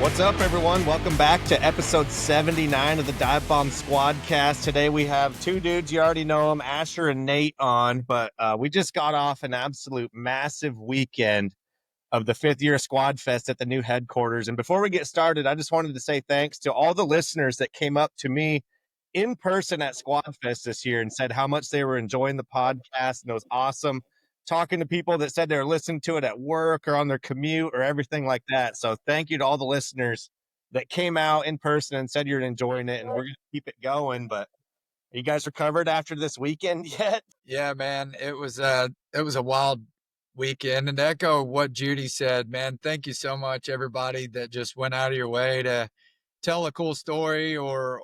What's up, everyone? Welcome back to episode 79 of the Dive Bomb SquadCast. Today we have two dudes, you already know them, Ashur and Nate on, but we just got off an absolute massive weekend of the 5th year SquadFest at the new headquarters. And before we get started, I just wanted to say thanks to all the listeners that came up to me in person at SquadFest this year and said how much they were enjoying the podcast, and it was awesome talking to people that said they were listening to it at work or on their commute or everything like that. So thank you to all the listeners that came out in person and said you're enjoying it, and we're going to keep it going. But are you guys recovered after this weekend yet? Yeah, man, it was a wild weekend. And to echo what Judy said, man, thank you so much, everybody that just went out of your way to tell a cool story or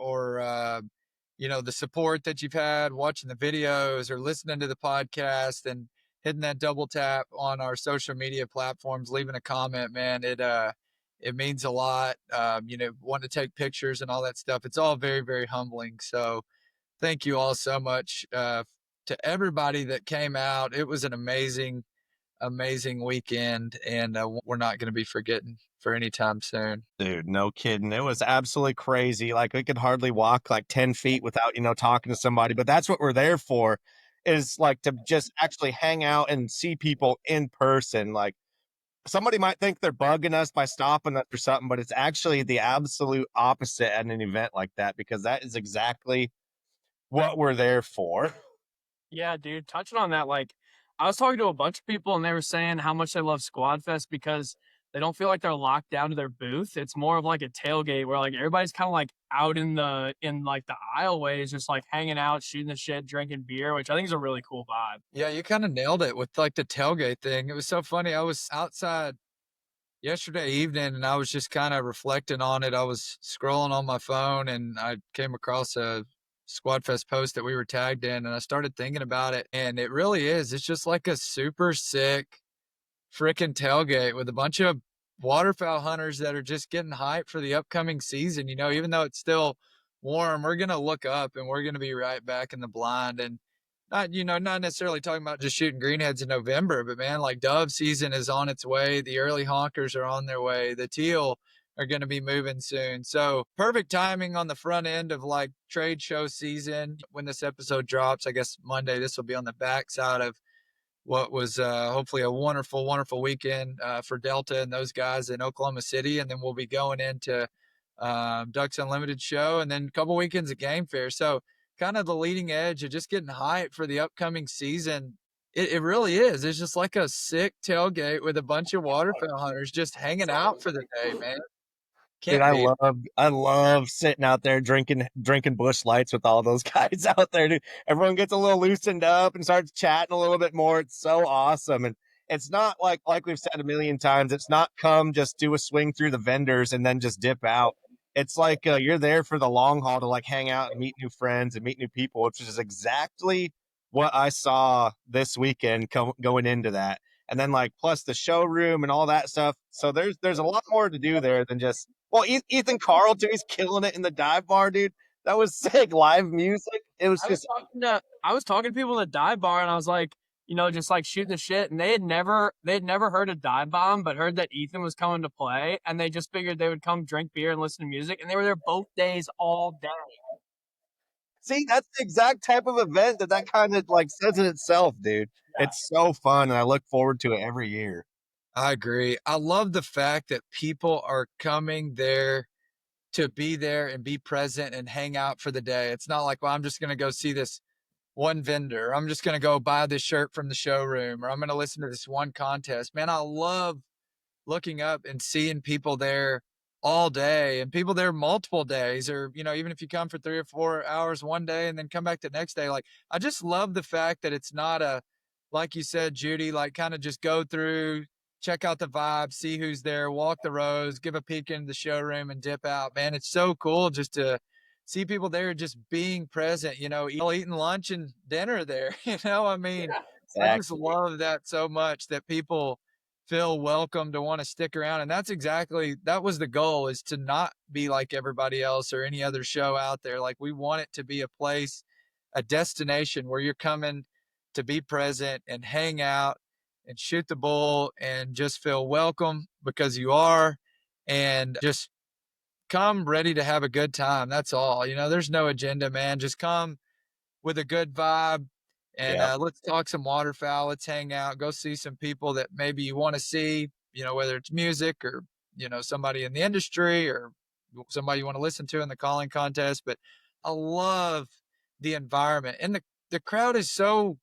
the support that you've had watching the videos or listening to the podcast and hitting that double tap on our social media platforms, leaving a comment, man. It means a lot. Wanting to take pictures and all that stuff. It's all very, very humbling. So thank you all so much to everybody that came out. It was an amazing weekend, and we're not going to be forgetting for any time soon. Dude, no kidding. It was absolutely crazy. Like, we could hardly walk like 10 feet without, talking to somebody. But that's what we're there for, is like to just actually hang out and see people in person. Like, somebody might think they're bugging us by stopping us or something, but it's actually the absolute opposite at an event like that, because that is exactly what we're there for. Yeah, dude, touching on that, like, I was talking to a bunch of people and they were saying how much they love SquadFest because they don't feel like they're locked down to their booth. It's more of like a tailgate where like everybody's kind of like out in the aisleways, just like hanging out, shooting the shit, drinking beer, which I think is a really cool vibe. Yeah, you kind of nailed it with like the tailgate thing. It was so funny. I was outside yesterday evening and I was just kind of reflecting on it. I was scrolling on my phone and I came across a SquadFest post that we were tagged in, and I started thinking about it, and it really is. It's just like a super sick freaking tailgate with a bunch of waterfowl hunters that are just getting hyped for the upcoming season. Even though it's still warm, we're going to look up and we're going to be right back in the blind. And not necessarily talking about just shooting greenheads in November, but man, like dove season is on its way. The early honkers are on their way. The teal are going to be moving soon. So perfect timing on the front end of like trade show season. When this episode drops, I guess Monday, this will be on the backside of what was hopefully a wonderful, wonderful weekend for Delta and those guys in Oklahoma City. And then we'll be going into Ducks Unlimited show and then a couple weekends of Game Fair. So kind of the leading edge of just getting hyped for the upcoming season. It really is. It's just like a sick tailgate with a bunch of waterfowl hunters just hanging out for the day, man. Dude, I love sitting out there drinking Busch Lights with all those guys out there, dude. Everyone gets a little loosened up and starts chatting a little bit more. It's so awesome. And it's not like we've said a million times, it's not come just do a swing through the vendors and then just dip out. It's like you're there for the long haul to like hang out and meet new friends and meet new people, which is exactly what I saw this weekend going into that. And then like plus the showroom and all that stuff. So there's a lot more to do there than just, well, Ethan Carl too, he's killing it in the dive bar, dude. That was sick. Live music. It was just. I was talking to people in the dive bar, and I was like, just like shooting the shit, and they had never heard of Dive Bomb, but heard that Ethan was coming to play, and they just figured they would come drink beer and listen to music, and they were there both days, all day. See, that's the exact type of event that kind of like says it itself, dude. Yeah. It's so fun, and I look forward to it every year. I agree. I love the fact that people are coming there to be there and be present and hang out for the day. It's not like, well, I'm just going to go see this one vendor. I'm just going to go buy this shirt from the showroom, or I'm going to listen to this one contest. Man, I love looking up and seeing people there all day and people there multiple days, or, even if you come for 3 or 4 hours one day and then come back the next day. Like, I just love the fact that it's not like you said, Judy, like kind of just go through, check out the vibe, see who's there, walk the rows, give a peek into the showroom and dip out. Man, it's so cool just to see people there just being present, eating lunch and dinner there. I mean, yeah, exactly. I just love that so much, that people feel welcome to want to stick around. And that was the goal, is to not be like everybody else or any other show out there. Like, we want it to be a place, a destination where you're coming to be present and hang out and shoot the bull and just feel welcome because you are, and just come ready to have a good time. That's all. There's no agenda, man. Just come with a good vibe, and Yeah. let's talk some waterfowl. Let's hang out, go see some people that maybe you want to see, whether it's music or, somebody in the industry or somebody you want to listen to in the calling contest. But I love the environment, and the crowd is so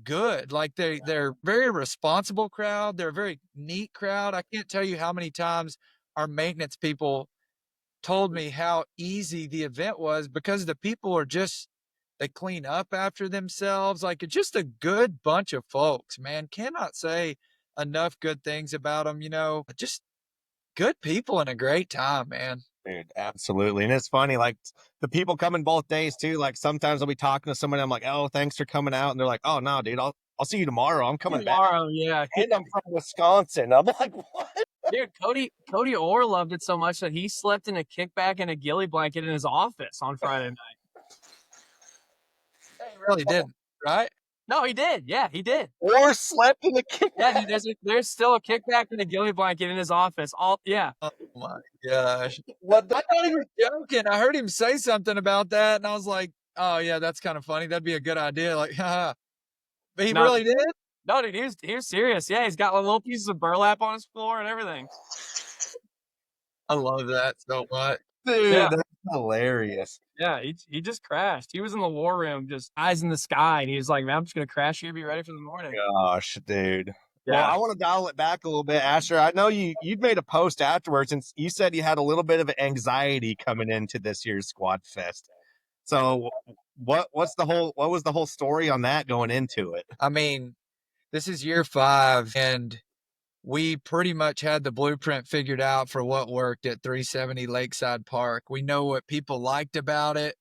good. Like they're very responsible crowd. They're a very neat crowd. I can't tell you how many times our maintenance people told me how easy the event was because the people are just, they clean up after themselves. Like, it's just a good bunch of folks, man. Cannot say enough good things about them. Just good people and a great time, man. Dude, absolutely. And it's funny, like the people coming both days too. Like sometimes I'll be talking to somebody, I'm like, oh, thanks for coming out. And they're like, oh no, dude, I'll see you tomorrow. I'm coming back. Tomorrow, yeah. And I'm from Wisconsin. I'm like, what? Dude, Cody Orr loved it so much that he slept in a kickback and a ghillie blanket in his office on Friday night. He really didn't, right? No, he did. Yeah, he did. Or slept in the kickback. Yeah, dude, there's still a kickback and a ghillie blanket in his office. Yeah. Oh my gosh. What I thought he was joking. I heard him say something about that, and I was like, oh yeah, that's kind of funny. That'd be a good idea. Like, haha. But he really did? No, dude, he was serious. Yeah, he's got little pieces of burlap on his floor and everything. I love that so much. Dude, Yeah. that's hilarious. Yeah, he just crashed. He was in the war room, just eyes in the sky, and he was like, man, I'm just going to crash here, be ready for the morning. Gosh, dude. Yeah. Well, I want to dial it back a little bit, Ashur. I know you'd made a post afterwards, and you said you had a little bit of anxiety coming into this year's SquadFest. So what was the whole story on that going into it? I mean, this is year 5, and we pretty much had the blueprint figured out for what worked at 370 Lakeside Park. We know what people liked about it,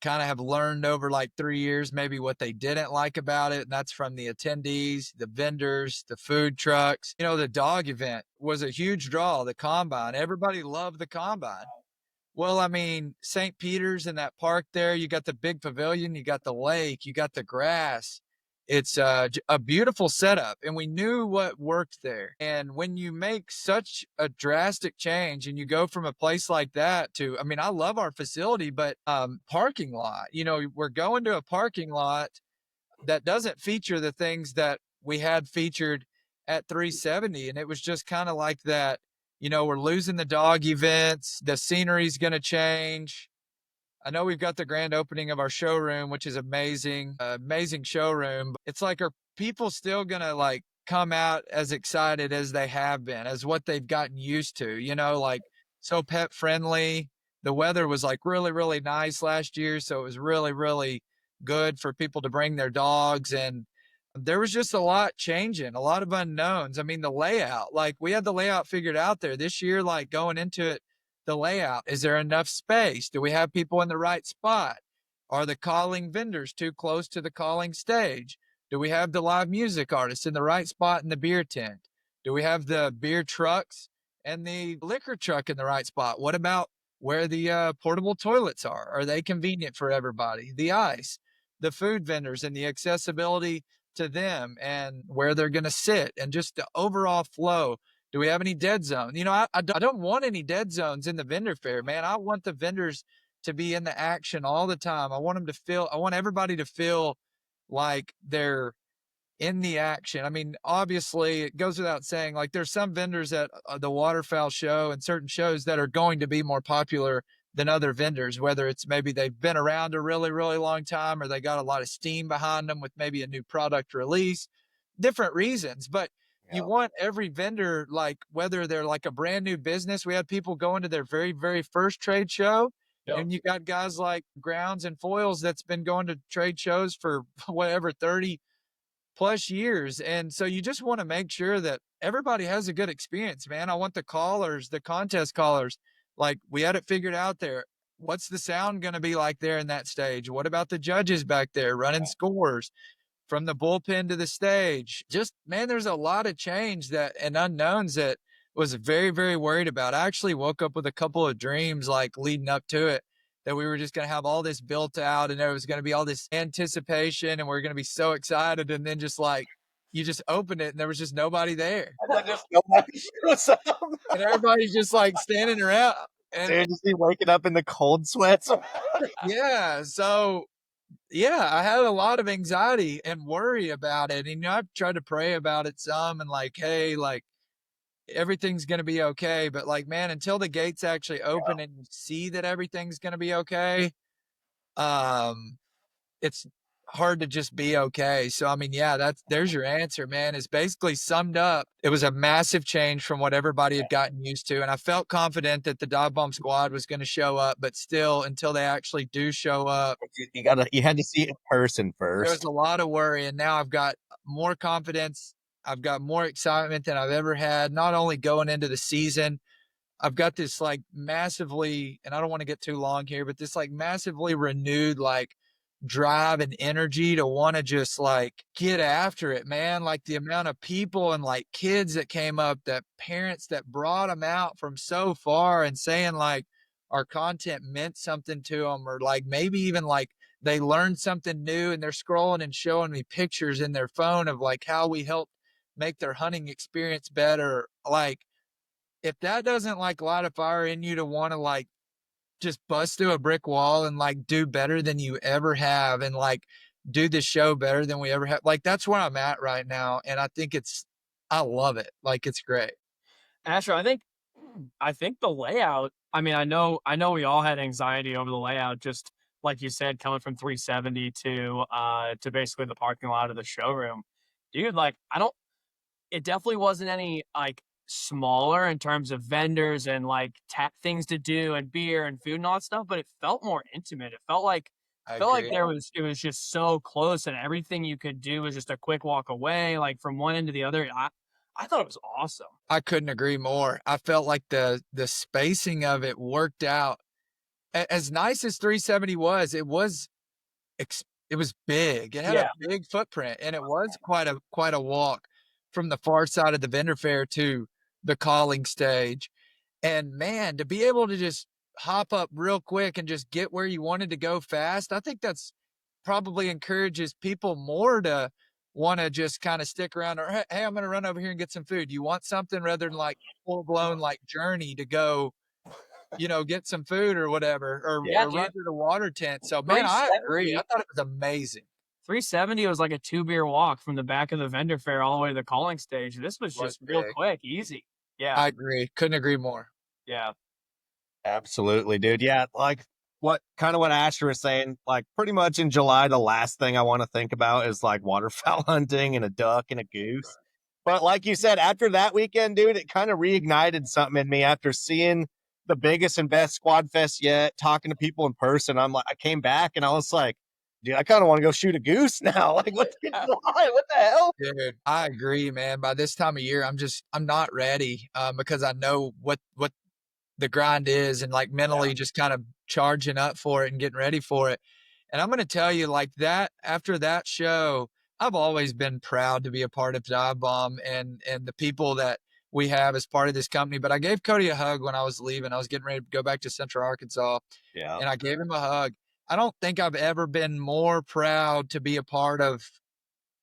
kind of have learned over like 3 years maybe what they didn't like about it, and that's from the attendees, the vendors, the food trucks. The dog event was a huge draw, the combine. Everybody loved the combine. Well, I mean, St. Peter's in that park there, you got the big pavilion, you got the lake, you got the grass. It's a beautiful setup, and we knew what worked there. And when you make such a drastic change and you go from a place like that to, I mean, I love our facility, but parking lot, we're going to a parking lot that doesn't feature the things that we had featured at 370. And it was just kind of like that, we're losing the dog events, the scenery's going to change. I know we've got the grand opening of our showroom, which is amazing, amazing showroom. It's like, are people still going to like come out as excited as they have been, as what they've gotten used to, like so pet friendly. The weather was like really, really nice last year. So it was really, really good for people to bring their dogs. And there was just a lot changing, a lot of unknowns. I mean, the layout, like we had the layout figured out there this year, like going into it. The layout, is there enough space? Do we have people in the right spot? Are the calling vendors too close to the calling stage? Do we have the live music artists in the right spot in the beer tent? Do we have the beer trucks and the liquor truck in the right spot? What about where the portable toilets are? Are they convenient for everybody? The ice, the food vendors and the accessibility to them and where they're going to sit and just the overall flow. Do we have any dead zones? I don't want any dead zones in the vendor fair, man. I want the vendors to be in the action all the time. I want everybody to feel like they're in the action. I mean, obviously it goes without saying, like there's some vendors at the waterfowl show and certain shows that are going to be more popular than other vendors, whether it's maybe they've been around a really, really long time or they got a lot of steam behind them with maybe a new product release, different reasons. But you want every vendor, like whether they're like a brand new business, we had people going to their very, very first trade show. Yep. And you got guys like Grounds and Foils that's been going to trade shows for whatever, 30 plus years. And so you just want to make sure that everybody has a good experience, man. I want the callers, the contest callers, like we had it figured out there. What's the sound going to be like there in that stage? What about the judges back there running scores? From the bullpen to the stage, just, man, there's a lot of change and unknowns that was very, very worried about. I actually woke up with a couple of dreams like leading up to it that we were just going to have all this built out and there was going to be all this anticipation and we're going to be so excited. And then just like you just opened it and there was just nobody there. And then just nobody shows up. And everybody's just like standing around. And Dude, just be waking up in the cold sweats. yeah, so yeah, I had a lot of anxiety and worry about it. And, I've tried to pray about it some and like, hey, like everything's going to be okay. But like, man, until the gates actually open and you see that everything's going to be okay, it's hard to just be okay. So, I mean, yeah, there's your answer, man. It's basically summed up. It was a massive change from what everybody had gotten used to. And I felt confident that the dive bomb squad was going to show up, but still, until they actually do show up, You had to see it in person there was first. a lot of worry. And now I've got more confidence. I've got more excitement than I've ever had, not only going into the season. I've got this like massively, and I don't want to get too long here, but this like massively renewed like drive and energy to want to just like get after it, man. Like the amount of people and like kids that came up, that parents that brought them out from so far and saying like our content meant something to them, or like maybe even like they learned something new and they're scrolling and showing me pictures in their phone of like how we helped make their hunting experience better. Like, if that doesn't like light a fire in you to want to like just bust through a brick wall and like do better than you ever have and like do the show better than we ever have, like that's where I'm at right now. And I think I love it. Like it's great. Ashur, I think the layout, I mean, I know we all had anxiety over the layout, just like you said, coming from 370 to basically the parking lot of the showroom. Dude, like it definitely wasn't any like smaller in terms of vendors and like things to do and beer and food and all that stuff, but it felt more intimate. It felt like I like agree. it was just so close and everything you could do was just a quick walk away, like from one end to the other. I thought it was awesome. I couldn't agree more. I felt like the spacing of it worked out. As nice as 370 was, it was big. It had a big footprint, and it was quite a walk from the far side of the vendor fair to the calling stage. And man, to be able to just hop up real quick and just get where you wanted to go fast, I think that's probably encourages people more to want to just kind of stick around, or hey, I'm going to run over here and get some food. You want something rather than like full blown like journey to go, get some food or whatever, or run to the water tent. So man, I agree. I thought it was amazing. 370 was like a 2-beer walk from the back of the vendor fair all the way to the calling stage. This was just real quick, easy. Yeah. I agree. Couldn't agree more. Yeah. Absolutely, dude. Yeah, like what Ashur was saying, like pretty much in July, the last thing I want to think about is like waterfowl hunting and a duck and a goose. But like you said, after that weekend, dude, it kind of reignited something in me after seeing the biggest and best squad fest yet, talking to people in person. I came back and I was like, dude, I kind of want to go shoot a goose now. Like, what the hell? Dude, I agree, man. By this time of year, I'm not ready because I know what the grind is, and like mentally just kind of charging up for it and getting ready for it. And I'm going to tell you, like that, after that show, I've always been proud to be a part of Dive Bomb and the people that we have as part of this company. But I gave Cody a hug when I was leaving. I was getting ready to go back to Central Arkansas. Yeah. And I gave him a hug. I don't think I've ever been more proud to be a part of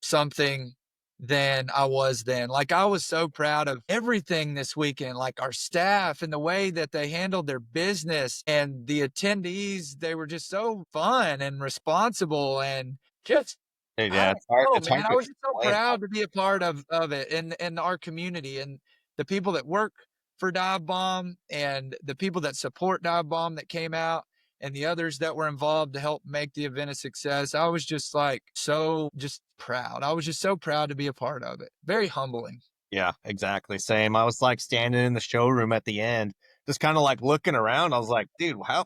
something than I was then. Like I was so proud of everything this weekend, like our staff and the way that they handled their business, and the attendees. They were just so fun and responsible and just, Yeah, it's hard. I was just so proud to be a part of it and our community and the people that work for Dive Bomb and the people that support Dive Bomb that came out and the others that were involved to help make the event a success. I was just like just proud. I was just so proud to be a part of it. Very humbling. Yeah, exactly. Same. I was like standing in the showroom at the end, just kind of like looking around. I was like, dude, how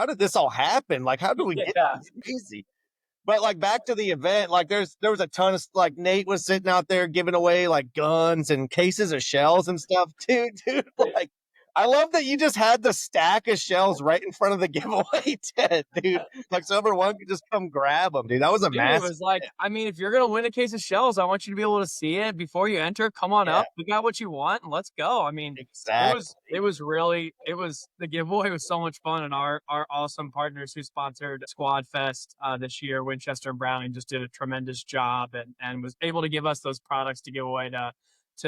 did this all happen? Like, how do we get this crazy? But like back to the event, like there was a ton of like Nate was sitting out there giving away like guns and cases of shells and stuff too, dude. Like I love that you just had the stack of shells right in front of the giveaway tent, dude. Like so everyone could just come grab them, dude. That was a Dude, it massive. was like, I mean, if you're gonna win a case of shells, I want you to be able to see it before you enter. Come on Yeah. up. We got what you want, and let's go. I mean, Exactly. the giveaway was so much fun, and our awesome partners who sponsored SquadFest this year, Winchester and Browning, just did a tremendous job and was able to give us those products to give away to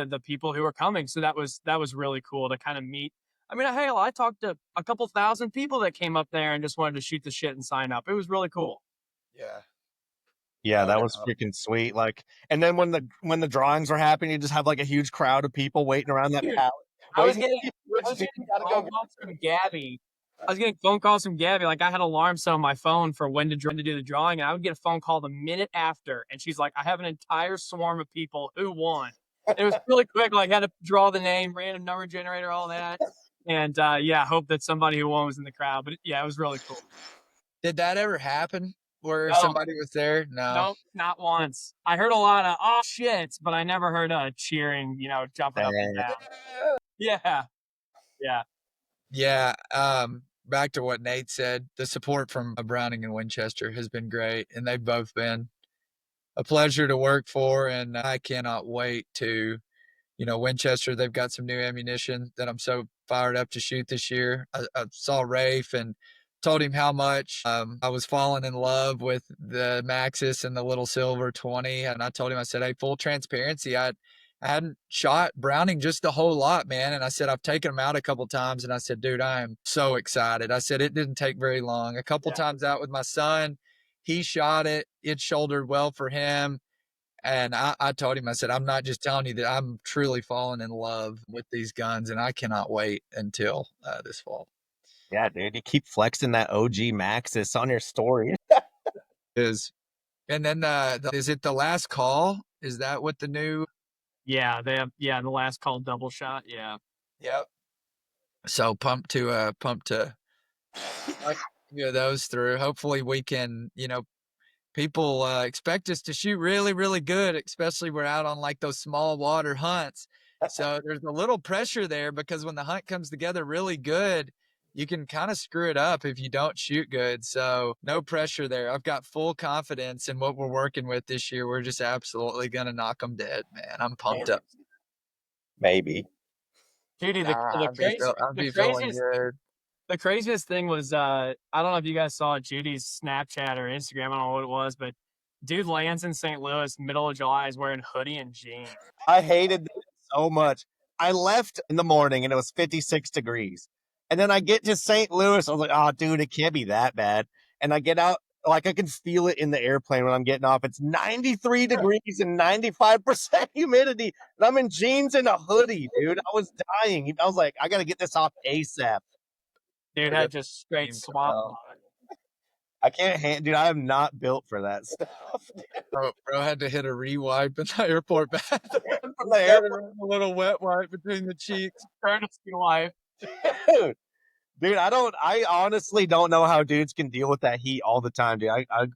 the people who were coming. So that was really cool to kind of meet. I mean, hell, I talked to a couple thousand people that came up there and just wanted to shoot the shit and sign up. It was really cool. Yeah. Yeah, that was freaking sweet. Like, and then when the drawings were happening, you just have like a huge crowd of people waiting around that pallet. I was getting phone calls from Gabby. I was getting phone calls from Gabby. Like, I had alarms set on my phone for when to do the drawing, and I would get a phone call the minute after, and she's like, "I have an entire swarm of people who won." And it was really quick. Like, I had to draw the name, random number generator, all that. And yeah, I hope that somebody who won was in the crowd. But yeah, it was really cool. Did that ever happen where No. somebody was there? No. Nope, not once. I heard a lot of "oh shit," but I never heard cheering, jumping up and down. Yeah. Yeah. Yeah. Back to what Nate said, the support from Browning and Winchester has been great, and they've both been a pleasure to work for, and I cannot wait to, Winchester, they've got some new ammunition that I'm so fired up to shoot this year. I saw Rafe and told him how much I was falling in love with the Maxis and the little silver 20. And I told him, I said, hey, full transparency, I hadn't shot Browning just a whole lot, man. And I said, I've taken him out a couple times. And I said, dude, I am so excited. I said, it didn't take very long. A couple times out with my son, he shot it. It shouldered well for him. And I told him, I said, I'm not just telling you that I'm truly falling in love with these guns, and I cannot wait until this fall. Yeah, dude, you keep flexing that OG Maxis on your story. And then is it the last call? Is that what the new? Yeah, they have. Yeah, the last call double shot. Yeah. Yep. So pumped to get those through. Hopefully we can, people expect us to shoot really, really good, especially we're out on like those small water hunts. So there's a little pressure there because when the hunt comes together really good, you can kind of screw it up if you don't shoot good. So no pressure there. I've got full confidence in what we're working with this year. We're just absolutely going to knock them dead, man. I'm pumped up. Maybe. Judy, I'll be feeling good. The craziest thing was, I don't know if you guys saw Judy's Snapchat or Instagram. I don't know what it was, but dude lands in St. Louis, middle of July, is wearing hoodie and jeans. I hated that so much. I left in the morning and it was 56 degrees. And then I get to St. Louis. I was like, oh, dude, it can't be that bad. And I get out, like I can feel it in the airplane when I'm getting off. It's 93 degrees and 95% humidity. And I'm in jeans and a hoodie, dude. I was dying. I was like, I got to get this off ASAP. Dude had just straight swamp. I can't dude, I am not built for that stuff. Bro had to hit a re-wipe in the airport bathroom. A little wet wipe between the cheeks. Courtesy wife. Dude, I honestly don't know how dudes can deal with that heat all the time, dude.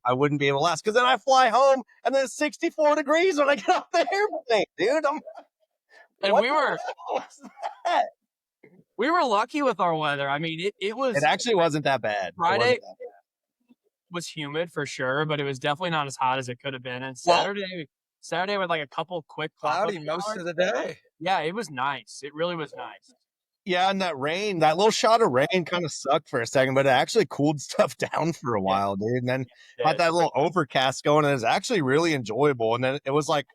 I wouldn't be able to last because then I fly home and then it's 64 degrees when I get off the airplane, dude. We were lucky with our weather. I mean, it actually wasn't that bad. Friday was humid for sure, but it was definitely not as hot as it could have been. And Saturday with like a couple quick cloudy most of the day. Yeah, it was nice. It really was nice. Yeah, and that little shot of rain kind of sucked for a second, but it actually cooled stuff down for a while, dude. And then had that little overcast going, and it was actually really enjoyable. And then it was like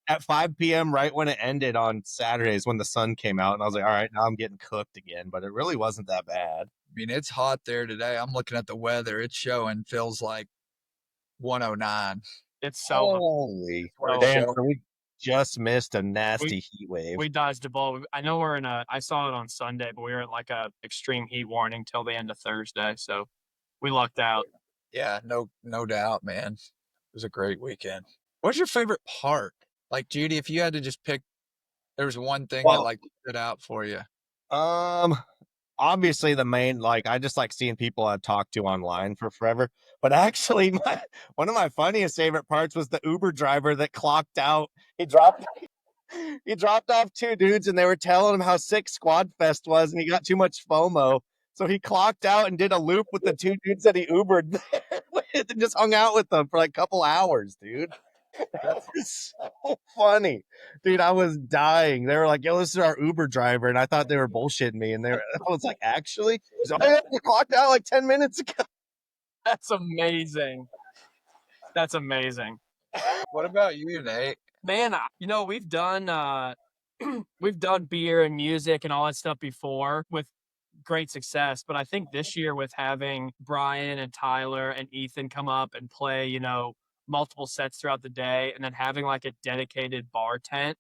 at 5 p.m. right when it ended on Saturdays when the sun came out, and I was like, all right, now I'm getting cooked again. But it really wasn't that bad. I mean, it's hot there today. I'm looking at the weather. It's showing feels like 109. It's so holy damn. So we just missed a nasty heat wave. We dodged a bullet. I know I saw it on Sunday, but we were in like a extreme heat warning till the end of Thursday. So we lucked out. Yeah, no doubt, man. It was a great weekend. What's your favorite part? Like, Judy, if you had to just pick, there was one thing that like stood out for you. Obviously the main, like, I just like seeing people I've talked to online for forever. But actually, one of my funniest favorite parts was the Uber driver that clocked out. He dropped he dropped off 2 dudes and they were telling him how sick SquadFest was and he got too much FOMO. So he clocked out and did a loop with the 2 dudes that he Ubered there with and just hung out with them for like a couple hours, dude. That was so funny. Dude, I was dying. They were like, yo, this is our Uber driver. And I thought they were bullshitting me. And I was like, actually? He's like, oh, yeah, we clocked out like 10 minutes ago. That's amazing. That's amazing. What about you, Nate? Man, we've done we've done beer and music and all that stuff before with great success, but I think this year with having Brian and Tyler and Ethan come up and play, multiple sets throughout the day and then having like a dedicated bar tent.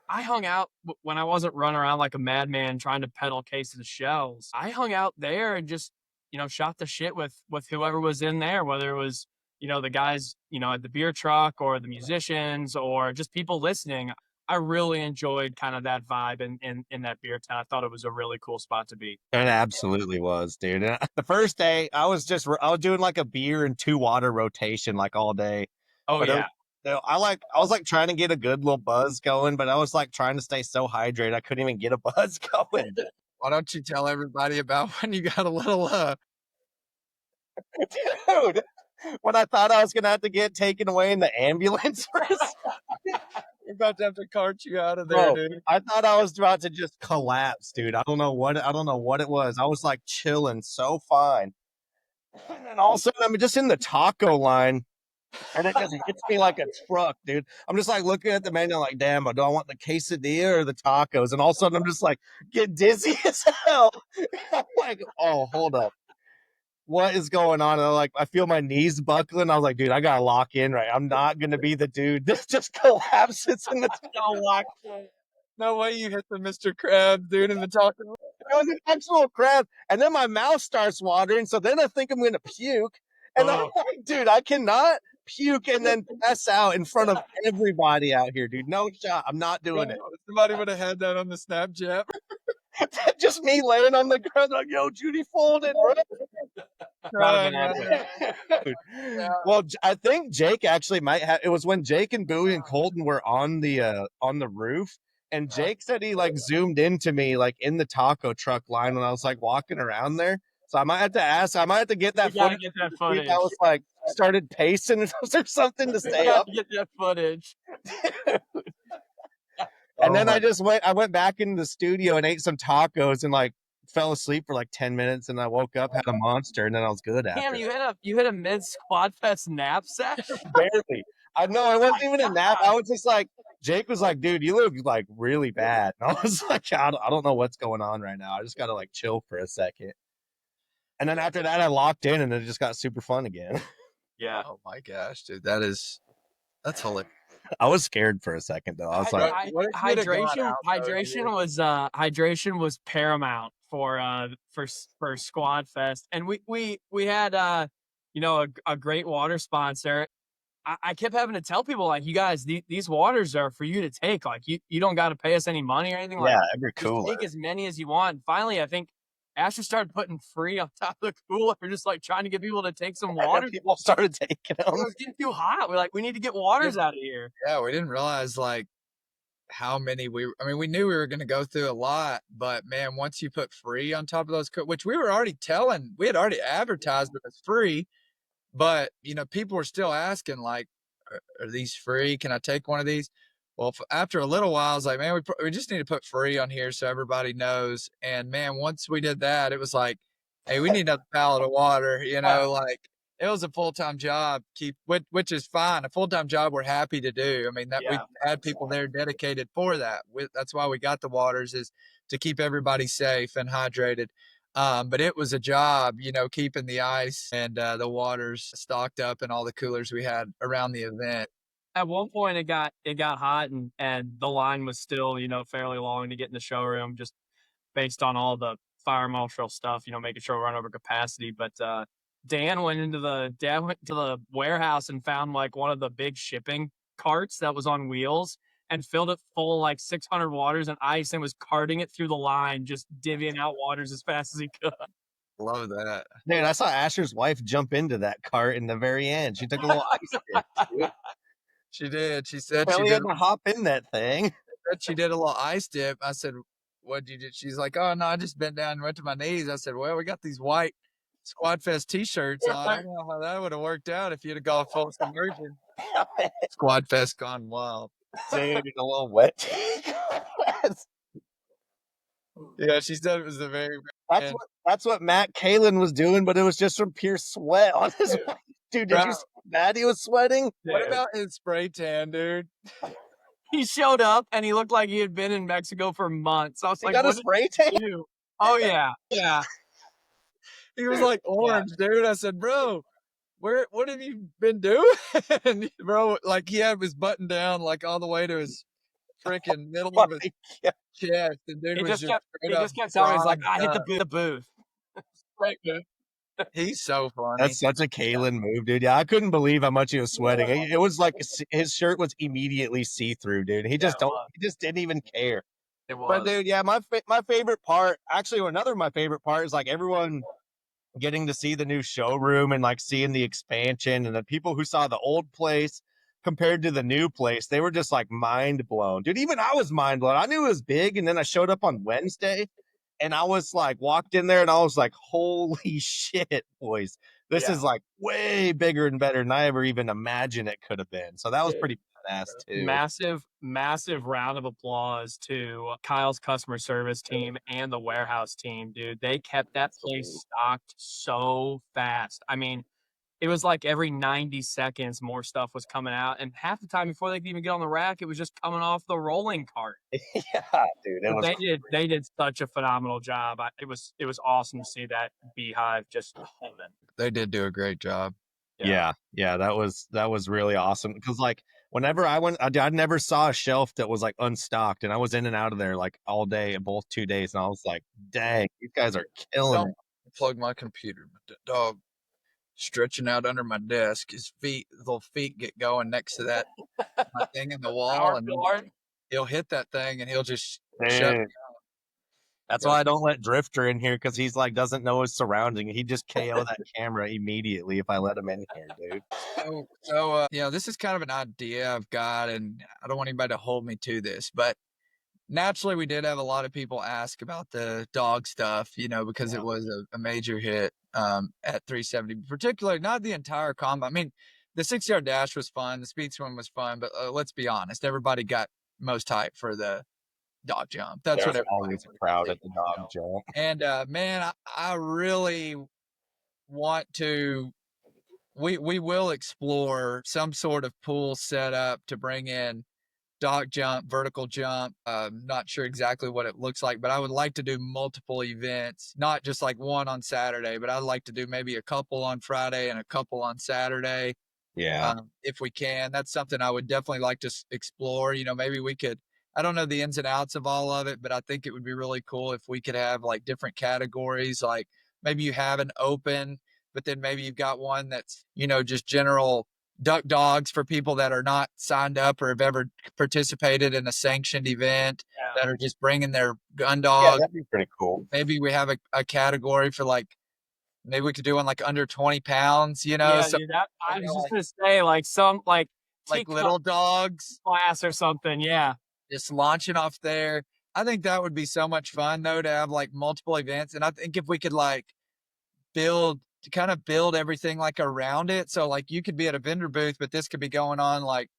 I hung out when I wasn't running around like a madman trying to peddle cases of shells. I hung out there and just, shot the shit with whoever was in there, whether it was, the guys, at the beer truck or the musicians or just people listening. I really enjoyed kind of that vibe in that beer tent. I thought it was a really cool spot to be. It absolutely was, dude. And the first day, I was doing like a beer and 2 water rotation like all day. Oh, but yeah. I was like trying to get a good little buzz going, but I was like trying to stay so hydrated I couldn't even get a buzz going. Why don't you tell everybody about when you got a little Dude, when I thought I was gonna have to get taken away in the ambulance for a We're about to have to cart you out of there, dude. I thought I was about to just collapse, dude. I don't know what it was. I was like chilling so fine. And then all of a sudden I'm just in the taco line and it just hits me like a truck, dude. I'm just like looking at the menu like, damn, do I want the quesadilla or the tacos? And all of a sudden I'm just like get dizzy as hell. I'm like, oh, hold up. What is going on? And I feel my knees buckling. I was like, dude, I gotta lock in right. I'm not gonna be the dude that just collapses in the lock. No way you hit the Mr. Krabs, dude, in the taco. It was an actual crab. And then my mouth starts watering. So then I think I'm gonna puke. And I'm like, dude, I cannot puke and then pass out in front of everybody out here, dude. No shot. I'm not doing it. Somebody would have had that on the Snapchat. Just me laying on the ground like, yo, Judy folded, bro. Well, I think Jake actually might have. It was when Jake and Bowie and Colton were on the roof, and Jake said he like zoomed into me like in the taco truck line when I was like walking around there. So I might have to ask. I might have to get that footage. Get that footage. I was like started pacing or something to stay up. Get that footage. And then I went back into the studio and ate some tacos and like fell asleep for like 10 minutes and I woke up, had a monster, and then I was good after. Damn, you hit a mid SquadFest nap session? Barely. I know it wasn't even a nap. I was just like, Jake was like, dude, you look like really bad. And I was like, I don't know what's going on right now. I just gotta like chill for a second. And then after that I locked in and it just got super fun again. Yeah. Oh my gosh, dude. That's hilarious. I was scared for a second though. I was like, hydration was paramount for SquadFest, and we had a great water sponsor. I kept having to tell people like, you guys, these waters are for you to take. Like you don't got to pay us any money or anything. Like, yeah, every cooler. Take as many as you want. And finally, I think Ashur started putting free on top of the cooler, just like trying to get people to take some water. People started taking them. It was getting too hot. We're like, we need to get waters out of here. Yeah, we didn't realize like how many we knew we were going to go through a lot, but man, once you put free on top of those, which we had already advertised that it's free, but people were still asking like, are these free? Can I take one of these? Well, after a little while, I was like, man, we just need to put free on here so everybody knows. And man, once we did that, it was like, hey, we need another pallet of water. Like it was a full-time job, which is fine. A full-time job we're happy to do. I mean, we had people there dedicated for that. That's why we got the waters, is to keep everybody safe and hydrated. But it was a job, keeping the ice and the waters stocked up in all the coolers we had around the event. At one point it got hot and the line was still, fairly long to get in the showroom, just based on all the fire marshal stuff, making sure we run over capacity. But Dan went to the warehouse and found like one of the big shipping carts that was on wheels and filled it full of like 600 waters and ice and was carting it through the line, just divvying out waters as fast as he could. Love that. Dude, I saw Ashur's wife jump into that cart in the very end. She took a little ice dip. She did. She said she had to hop in that thing. said she did a little ice dip. I said, what'd you do? She's like, oh, no, I just bent down and went to my knees. I said, well, we got these white SquadFest t-shirts on. I don't know how that would have worked out if you'd have gone full submersion. SquadFest gone wild. Dude, a little wet. Yeah, she said it was the very end. That's what Matt Kalin was doing, but it was just from pure sweat on his wife. Dude, did you see how bad he was sweating? What about his spray tan, dude? He showed up and he looked like he had been in Mexico for months. I was He like, got a what spray tan? did you do? Oh yeah. Yeah. He was like orange, dude. I said, bro, what have you been doing? And bro, like he had his button down like all the way to his freaking middle of his chest. And dude He was just kept telling me, he's like, I hit the booth. Right, booth. He's so funny. That's such a Kalin move, dude. Yeah, I couldn't believe how much he was sweating. It was like his shirt was immediately see-through, dude. He just didn't even care. It was. But dude, yeah, my favorite part, actually, another of my favorite part is like everyone getting to see the new showroom and like seeing the expansion, and the people who saw the old place compared to the new place, they were just like mind blown, dude. Even I was mind blown. I knew it was big, and then I showed up on Wednesday. And I was like, walked in there and I was like, holy shit, boys. This is like way bigger and better than I ever even imagined it could have been. So that was pretty badass too. Massive round of applause to Kyle's customer service team and the warehouse team, dude. They kept that place stocked so fast. I mean, it was like every 90 seconds more stuff was coming out, and half the time before they could even get on the rack, it was just coming off the rolling cart. Yeah, dude. They did such a phenomenal job. It was awesome to see that beehive just humming. They did do a great job. Yeah, that was really awesome. Because like whenever I went, I never saw a shelf that was like unstocked, and I was in and out of there like all day, both 2 days, and I was like, dang, these guys are killing it. Plug my computer, but the dog stretching out under my desk, his little feet get going next to that thing in the wall, and he'll hit that thing and he'll just shut me out. That's why I don't let Drifter in here, because he's like doesn't know his surrounding. He just KO that camera immediately if I let him in here, dude. So this is kind of an idea I've got, and I don't want anybody to hold me to this, but naturally we did have a lot of people ask about the dog stuff, because it was a major hit at 370, particularly not the entire combo. I mean, the 6-yard dash was fun, the speed swim was fun, but let's be honest, everybody got most hype for the dog jump. That's what everybody's always proud at the dog jump. And man, I really want to. We will explore some sort of pool setup to bring in dog jump, vertical jump. Not sure exactly what it looks like, but I would like to do multiple events, not just like one on Saturday, but I'd like to do maybe a couple on Friday and a couple on Saturday. Yeah. If we can. That's something I would definitely like to explore. Maybe we could, I don't know the ins and outs of all of it, but I think it would be really cool if we could have like different categories. Like maybe you have an open, but then maybe you've got one that's, just general duck dogs for people that are not signed up or have ever participated in a sanctioned event that are just bringing their gun dog. Yeah, that'd be pretty cool. Maybe we have a category for like, maybe we could do one like under 20 pounds, Yeah, so, dude, I was just going to say like some like little dogs class or something. Yeah. Just launching off there. I think that would be so much fun though, to have like multiple events. And I think if we could like build everything like around it. So like you could be at a vendor booth, but this could be going on like,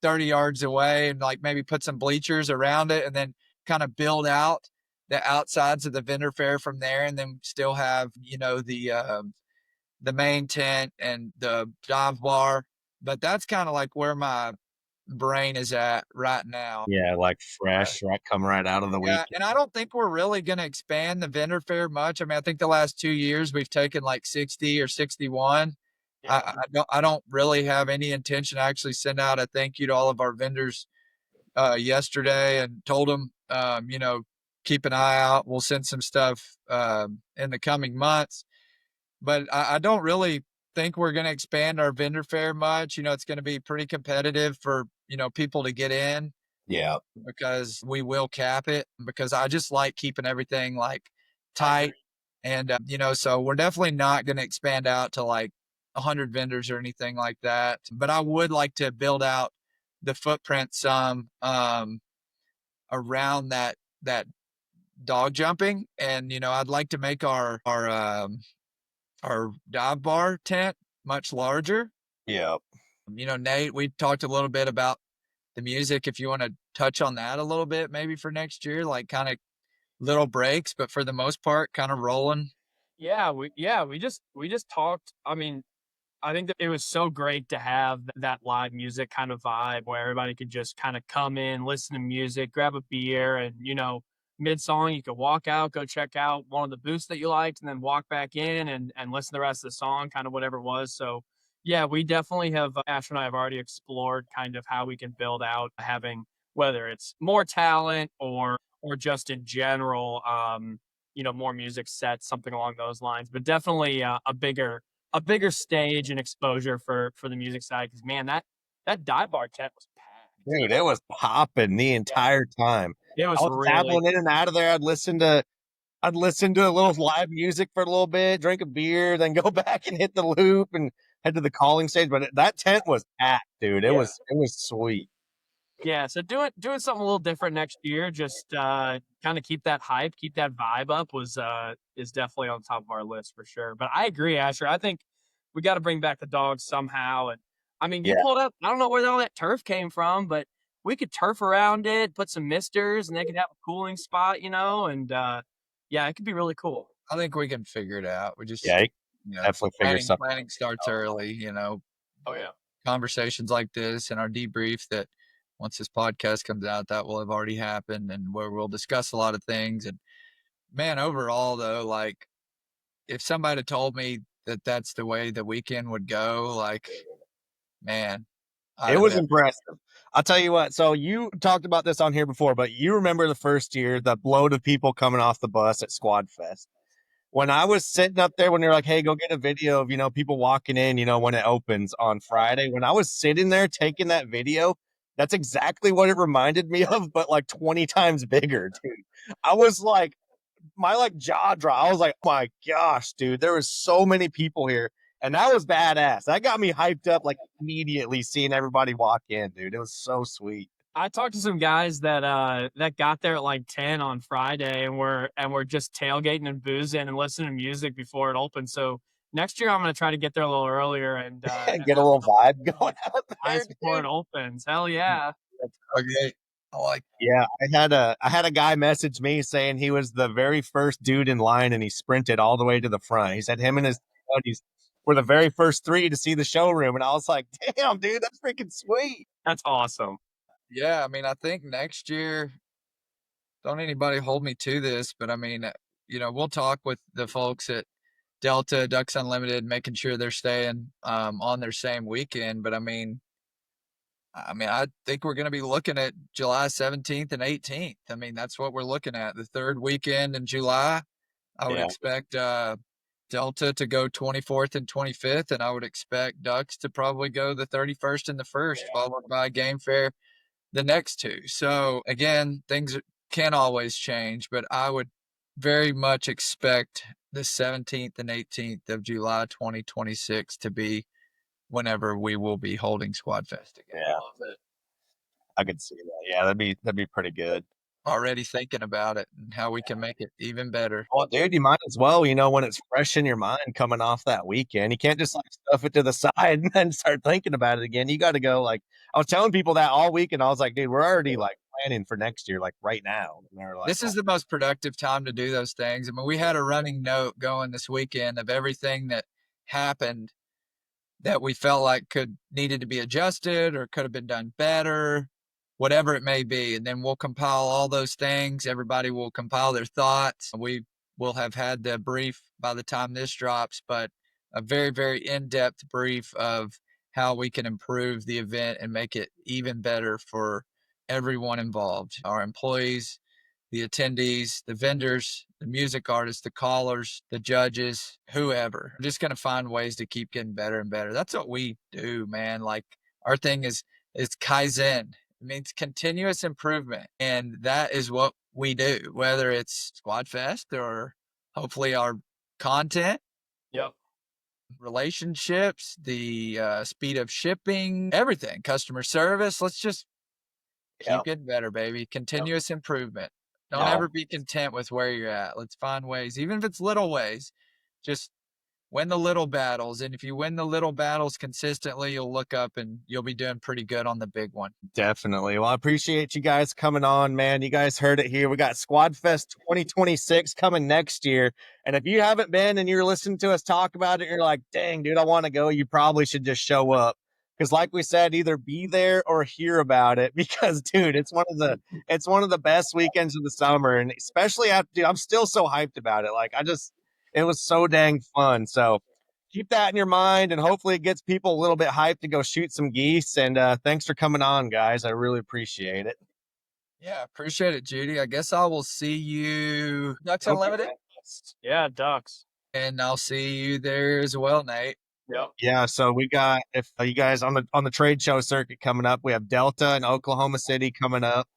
30 yards away, and like maybe put some bleachers around it and then kind of build out the outsides of the vendor fair from there. And then still have, the main tent and the dive bar. But that's kind of like where my brain is at right now. Yeah, like fresh, right, come right out of the week. And I don't think we're really going to expand the vendor fair much. I mean, I think the last 2 years we've taken like 60 or 61. Yeah. I don't really have any intention to actually send out a thank you to all of our vendors yesterday, and told them, keep an eye out. We'll send some stuff in the coming months. But I don't really think we're going to expand our vendor fair much. It's going to be pretty competitive for, people to get in. Yeah. Because we will cap it, because I just like keeping everything like tight. And, so we're definitely not going to expand out to like 100 vendors or anything like that. But I would like to build out the footprint some. around that dog jumping. And, you know, I'd like to make our dive bar tent much larger. Yeah. You know, Nate, we talked a little bit about the music. If you want to touch on that a little bit, maybe for next year, like kind of little breaks, but for the most part, kind of rolling. Yeah, we just talked. I mean, I think that it was so great to have that live music kind of vibe where everybody could just kind of come in, listen to music, grab a beer, and mid song you could walk out, go check out one of the booths that you liked, and then walk back in and listen to the rest of the song, kind of whatever it was. So yeah, we definitely have. Ashur and I have already explored kind of how we can build out having whether it's more talent or just in general, more music sets, something along those lines. But definitely a bigger stage and exposure for the music side because man, that dive bar tent was packed. Dude, it was popping the entire time. It I was was really dabbling in and out of there. I'd listen to a little live music for a little bit, drink a beer, then go back and hit the loop and head to the calling stage. But that tent was packed, dude. It was sweet. yeah. So doing something a little different next year, just kind of keep that hype, keep that vibe up was is definitely on top of our list for sure. But I agree, Ashur. I think we got to bring back the dogs somehow. And I mean, you Yeah. pulled up. I don't know where all that turf came from, but we could turf around it, put some misters, and they could have a cooling spot, and yeah, it could be really cool. I think we can figure it out. We just, Yeah, you know, definitely figure something planning starts early, Oh yeah. conversations like this and our debrief that once this podcast comes out, that will have already happened and where we'll discuss a lot of things. And man, overall though, like if somebody had told me that that's the way the weekend would go, like, man, I'd It have was been, impressive. I'll tell you what. So you talked about this on here before, but you remember the first year, the load of people coming off the bus at SquadFest. When I was sitting up there, when they're like, "Hey, go get a video of people walking in," when it opens on Friday. When I was sitting there taking that video, that's exactly what it reminded me of, but like 20 times bigger, dude. I was like, my like jaw drop. I was like, oh my gosh, dude, there was so many people here. And that was badass. That got me hyped up like immediately seeing everybody walk in, dude. It was so sweet. I talked to some guys that got there at like 10 on Friday and we're just tailgating and boozing and listening to music before it opens. So next year I'm gonna try to get there a little earlier and Get a little vibe going out there, eyes before dude. it opens. Hell yeah. okay. I like, Yeah, I had a guy message me saying he was the very first dude in line and he sprinted all the way to the front. He said him and his buddies were the very first three to see the showroom, and I was like, damn, dude, that's freaking sweet. That's awesome. yeah. I mean, I think next year, don't anybody hold me to this, but I mean, we'll talk with the folks at Delta Ducks Unlimited, making sure they're staying on their same weekend. But I think we're going to be looking at July 17th and 18th. I mean, that's what we're looking at. The third weekend in July, I would Yeah. expect Delta to go 24th and 25th, and I would expect Ducks to probably go the 31st and the 1st, followed by Game Fair the next two. So again, things can always change, but I would very much expect the 17th and 18th of July 2026 to be whenever we will be holding SquadFest again. Yeah. I could see that. Yeah, that'd be pretty good. Already thinking about it and how we can make it even better. Well, dude, you might as well, when it's fresh in your mind coming off that weekend. You can't just like stuff it to the side and then start thinking about it again. You got to go like I was telling people that all week, and I was like, dude, we're already like planning for next year, like right now. And they're like, This is the most productive time to do those things. I mean, we had a running note going this weekend of everything that happened that we felt like needed to be adjusted or could have been done better, whatever it may be. And then we'll compile all those things. Everybody will compile their thoughts. We will have had the brief by the time this drops, but a very, very in-depth brief of how we can improve the event and make it even better for everyone involved, our employees, the attendees, the vendors, the music artists, the callers, the judges, whoever. We're just going to find ways to keep getting better and better. That's what we do, man. Like our thing is Kaizen. It means continuous improvement. And that is what we do, whether it's SquadFest or hopefully our content. Yep. Relationships, the speed of shipping, everything, customer service. Let's just Keep getting better, baby. Continuous improvement. Don't ever be content with where you're at. Let's find ways, even if it's little ways, just win the little battles. And if you win the little battles consistently, you'll look up and you'll be doing pretty good on the big one. Definitely. Well, I appreciate you guys coming on, man. You guys heard it here. We got SquadFest 2026 coming next year. And if you haven't been and you're listening to us talk about it, you're like, dang, dude, I want to go. You probably should just show up. Because like we said, either be there or hear about it. Because, dude, it's one of the best weekends of the summer. And especially after, dude, I'm still so hyped about it. Like, it was so dang fun. So keep that in your mind, and hopefully it gets people a little bit hyped to go shoot some geese. And thanks for coming on, guys. I really appreciate it. Yeah, appreciate it, Judy. I guess I will see you Ducks Unlimited. Yeah, Ducks. And I'll see you there as well, Nate. Yep. Yeah, so we got, if you guys on the trade show circuit coming up, we have Delta and Oklahoma City coming up,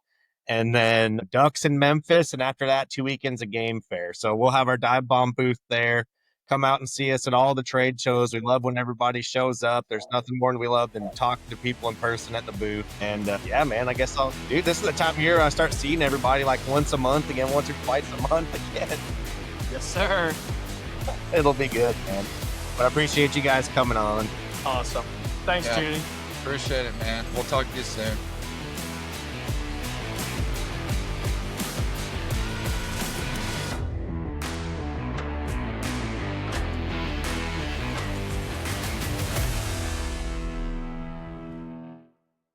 and then Ducks in Memphis, and after that 2 weekends of Game Fair. So we'll have our dive bomb booth there. Come out and see us at all the trade shows. We love when everybody shows up. There's nothing more than we love than talking to people in person at the booth. And yeah, man, I guess dude, this is the time of year I start seeing everybody like once a month again, once or twice a month again. Yes, sir. It'll be good, man. But I appreciate you guys coming on. Awesome. Thanks, Judy. Appreciate it, man. We'll talk to you soon.